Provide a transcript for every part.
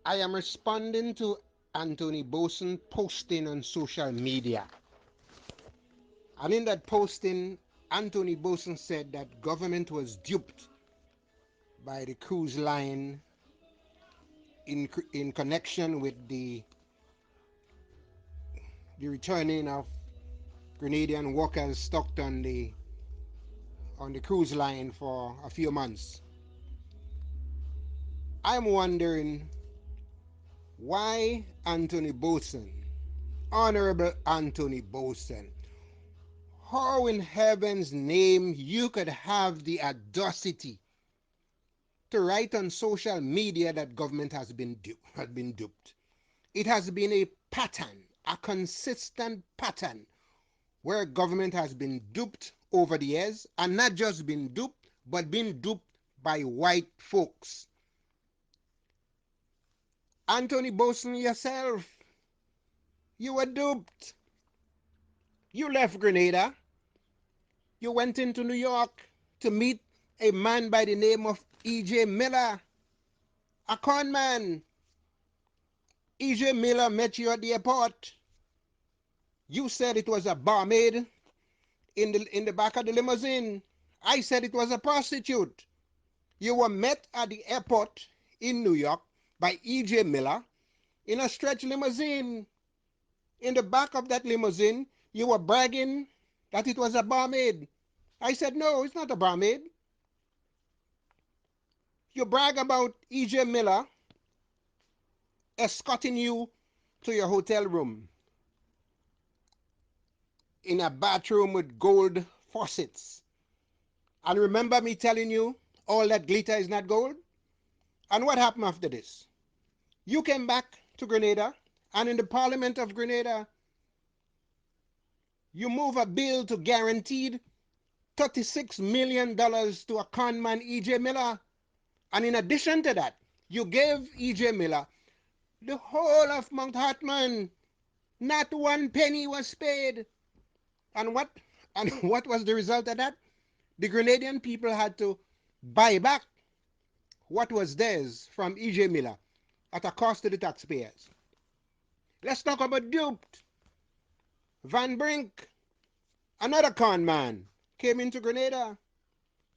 I am responding to Anthony Boatswain posting on social media. And in that posting, Anthony Boatswain said that government was duped by the cruise line in connection with the returning of Grenadian workers stuck on the cruise line for a few months. I'm wondering why Anthony Boatswain, Honorable Anthony Boatswain, how in heaven's name you could have the audacity to write on social media that government has been duped. It has been a pattern, a consistent pattern where government has been duped over the years, and not just been duped, but been duped by white folks. Anthony Boatswain yourself, you were duped. You left Grenada. You went into New York to meet a man by the name of E.J. Miller, a con man. E.J. Miller met you at the airport. You said it was a barmaid in the back of the limousine. I said it was a prostitute. You were met at the airport in New York by E.J. Miller in a stretch limousine. In the back of that limousine, you were bragging that it was a barmaid. I said, no, it's not a barmaid. You brag about E.J. Miller escorting you to your hotel room in a bathroom with gold faucets. And remember me telling you all that glitter is not gold? And what happened after this? You came back to Grenada, and in the Parliament of Grenada, you move a bill to guarantee $36 million to a con man, E.J. Miller. And in addition to that, you gave E.J. Miller the whole of Mount Hartman. Not one penny was paid. And what, and what was the result of that? The Grenadian people had to buy back what was theirs from E.J. Miller at a cost to the taxpayers. Let's talk about duped. Van Brink, another con man, came into Grenada.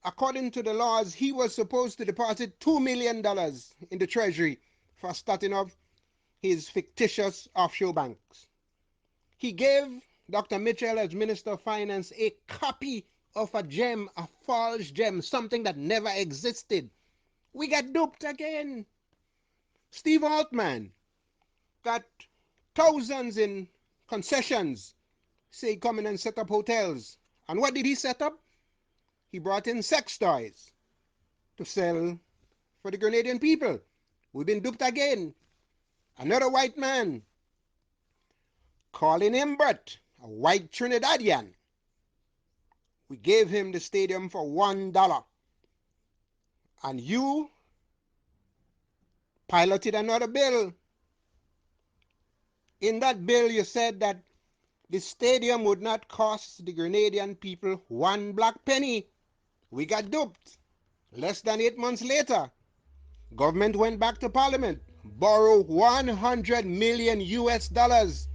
According to the laws, he was supposed to deposit $2 million in the treasury for starting off his fictitious offshore banks. He gave Dr. Mitchell, as Minister of Finance, a copy of a gem, a false gem, something that never existed. We got duped again. Steve Altman got thousands in concessions, say, coming and set up hotels. And what did he set up? He brought in sex toys to sell for the Grenadian people. We've been duped again. Another white man, Colin Imbert, a white Trinidadian. We gave him the stadium for $1. And you piloted another bill. In that bill, you said that the stadium would not cost the Grenadian people one black penny. We got duped. Less than 8 months later, government went back to Parliament, borrowed 100 million US dollars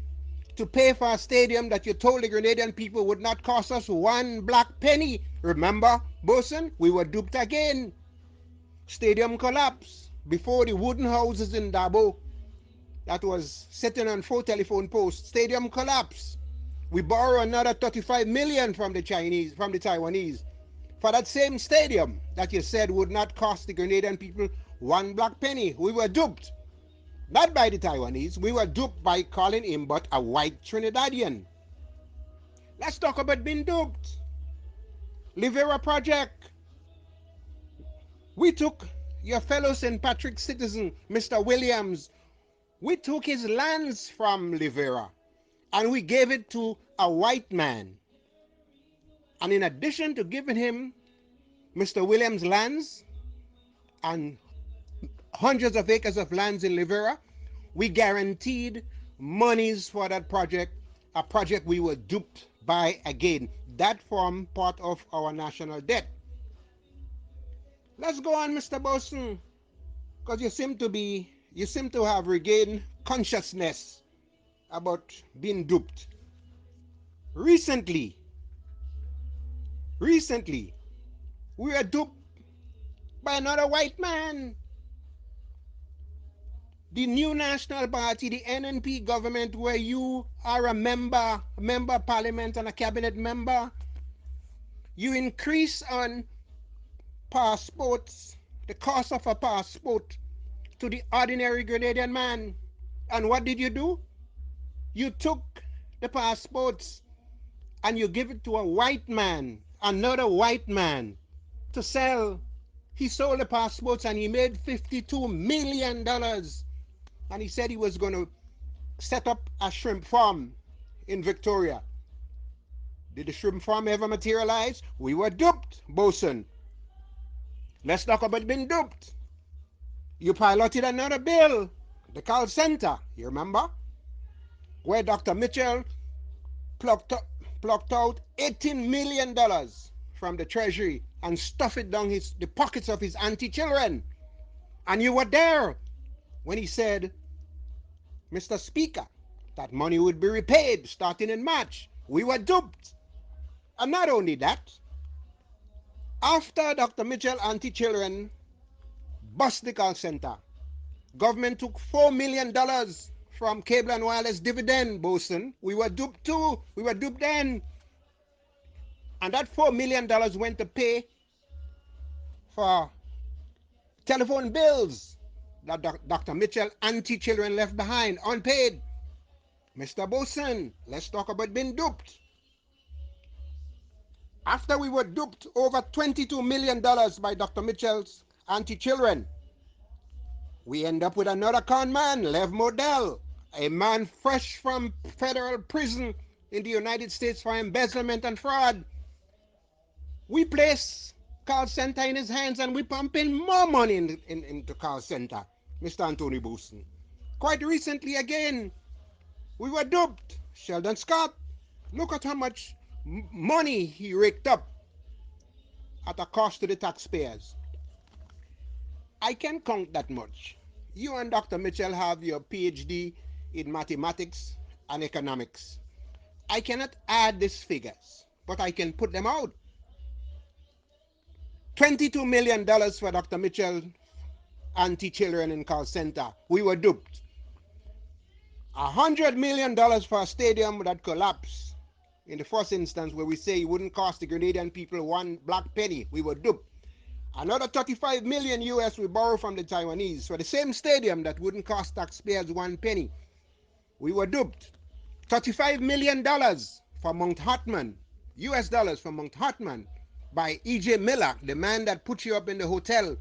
to pay for a stadium that you told the Grenadian people would not cost us one black penny. Remember, Boatswain? We were duped again. Stadium collapsed before the wooden houses in Dabo that was sitting on 4 telephone posts. Stadium collapsed. We borrowed another 35 million from the Taiwanese for that same stadium that you said would not cost the Grenadian people one black penny. We were duped. Not by the Taiwanese. We were duped by Colin Imbert, a white Trinidadian. Let's talk about being duped. Livera project. We took your fellow St. Patrick citizen, Mr. Williams. We took his lands from Livera and we gave it to a white man. And in addition to giving him Mr. Williams' lands and hundreds of acres of lands in Livera, we guaranteed monies for that project, a project we were duped by again. That formed part of our national debt. Let's go on, Mr. Boatswain, because you seem to be you seem to have regained consciousness about being duped. Recently, recently, we were duped by another white man. The new national party, the NNP government, where you are a member of parliament and a cabinet member, you increase on passports, the cost of a passport to the ordinary Grenadian man. And what did you do? You took the passports and you give it to a white man, another white man, to sell. He sold the passports and he made $52 million. And he said he was going to set up a shrimp farm in Victoria. Did the shrimp farm ever materialize? We were duped, bosun. Let's talk about being duped. You piloted another bill, the call center, you remember? Where Dr. Mitchell plucked out $18 million from the treasury and stuffed it down the pockets of his auntie children. And you were there when he said, Mr. Speaker, that money would be repaid starting in March. We were duped. And not only that, after Dr. Mitchell auntie children bust the call center, government took $4 million from cable and wireless dividend, bosun. We were duped too. We were duped then. And that $4 million went to pay for telephone bills that Dr. Mitchell auntie children left behind, unpaid. Mr. Bosun, let's talk about being duped. After we were duped over $22 million by Dr. Mitchell's auntie children, we end up with another con man, Lev Model, a man fresh from federal prison in the United States for embezzlement and fraud. We place call center in his hands and we pump in more money into call center, Mr. Anthony Boson. Quite recently again, we were duped. Sheldon Scott, look at how much money he raked up at a cost to the taxpayers. I can count that much. You and Dr. Mitchell have your PhD in mathematics and economics. I cannot add these figures, but I can put them out. $22 million for Dr. Mitchell auntie children in call center. We were duped. $100 million for a stadium that collapsed in the first instance, where we say it wouldn't cost the Grenadian people one black penny. We were duped. Another 35 million US we borrowed from the Taiwanese for the same stadium that wouldn't cost taxpayers one penny. We were duped. $35 million for Mount Hartman, US dollars for Mount Hartman, by E.J. Miller, the man that put you up in the hotel,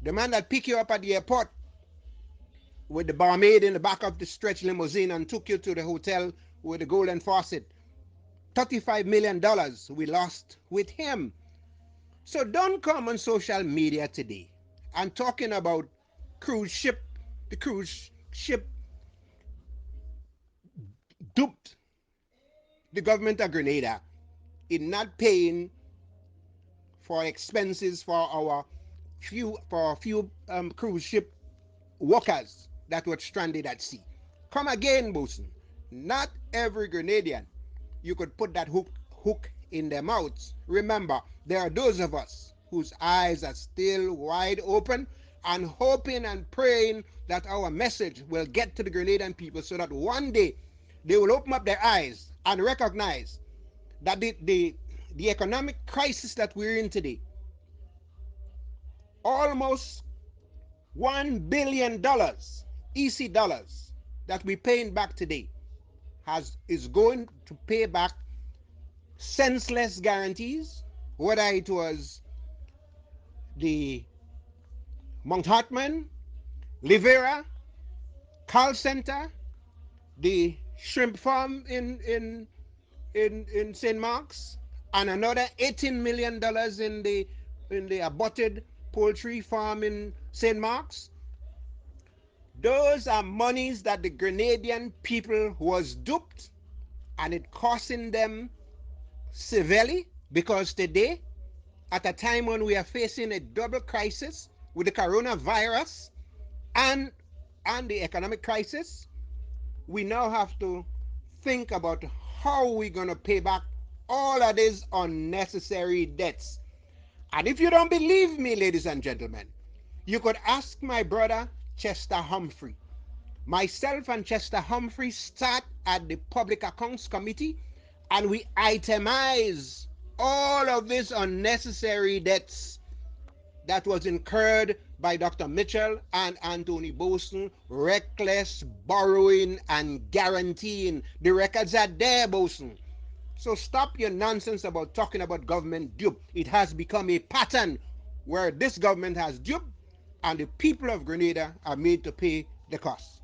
the man that picked you up at the airport with the barmaid in the back of the stretch limousine and took you to the hotel with the golden faucet. $35 million we lost with him. So don't come on social media today and talking about the cruise ship duped the government of Grenada in not paying for expenses for our few cruise ship workers that were stranded at sea. Come again, Bosun. Not every Grenadian you could put that hook in their mouths. Remember, there are those of us whose eyes are still wide open and hoping and praying that our message will get to the Grenadian people so that one day they will open up their eyes and recognize that the economic crisis that we're in today, almost $1 billion EC dollars that we're paying back today, is going to pay back senseless guarantees, whether it was the Mount Hartman, Livera, call center, the shrimp farm in St. Mark's, and another $18 million in the aborted poultry farm in St. Mark's. Those are monies that the Grenadian people was duped, and it costing them severely, because today, at a time when we are facing a double crisis with the coronavirus and and the economic crisis, we now have to think about how we're going to pay back all of these unnecessary debts. And if you don't believe me, ladies and gentlemen, you could ask my brother Chester Humphrey. Myself and Chester Humphrey sat at the Public Accounts Committee and we itemize all of these unnecessary debts that was incurred by Dr. Mitchell and Anthony Boson, reckless borrowing and guaranteeing. The records are there, Boson. So stop your nonsense about talking about government dupe. It has become a pattern where this government has duped and the people of Grenada are made to pay the cost.